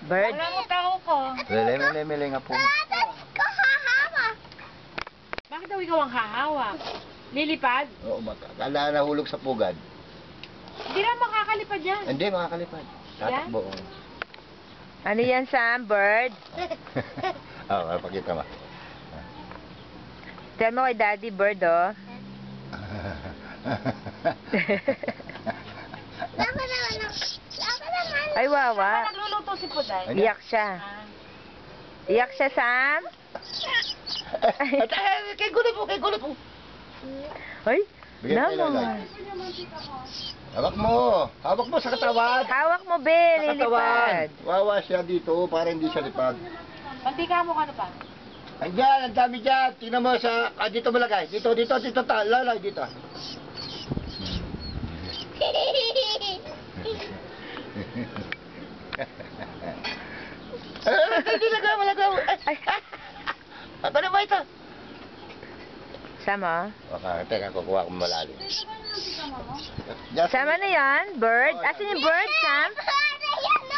Bird. Wala mo tao ko. Lele nga po. Bakit daw ikaw ang hahawak? Lilipad? Oo, kala nahulog sa pugad. Hindi na makakalipad yan. Hindi, makakalipad. Tatakbo. Ano yan, Sam? Bird? Oo, pakita mo. Tell mo kay Daddy, bird, oh. Ay, wawa. Nagluluto si Puday. Iyak siya. Iyak siya, Sam? Kay gulo po. Ay, Bigyan tayo ng naman. Hawak mo sa katawan. Hawak mo, Be. Sa katawan. Lilipad. Wawa siya dito para hindi siya lipad. Pantika mo ka na pa. Andiyan, ang dami dyan. Tingnan mo sa, dito mo lagay. Dito, lalay, dito. Lagay mo. Ay, Ano ba ito? Sam, oh. Okay, teka, kukuha ko malalim. Sam, ano yan? Bird? Asan yung bird, Sam?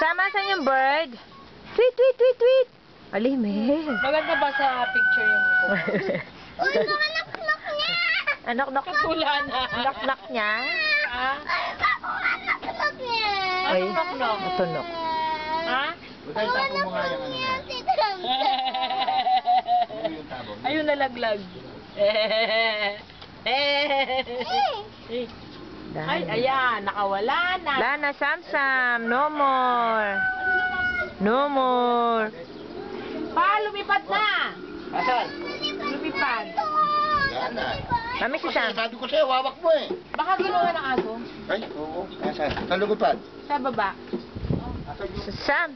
Sam, asan yung bird? Tweet, tweet, tweet, tweet. Alimel. Maganda ba sa picture yung ko? Anak-nak. Kapula na. Anak-nak niya. Ha? Ay, Anak-nak. matunok. Ha? Butay, tapo mo nga yung ano yan. Ano yung tabo? Ayun nalaglag. Ay, ayan. Nakawala na. Lana, Sam, Sam. No more. No more. Pa, lumipad na. Asan? Lumipad. Yan na. Mami si Sam. Sabi ko sa'yo, wawak mo eh. Baka ginawa ng aso. Ay, oo. Asan? Sa lumipad. Sa baba. Asan yung... Sam.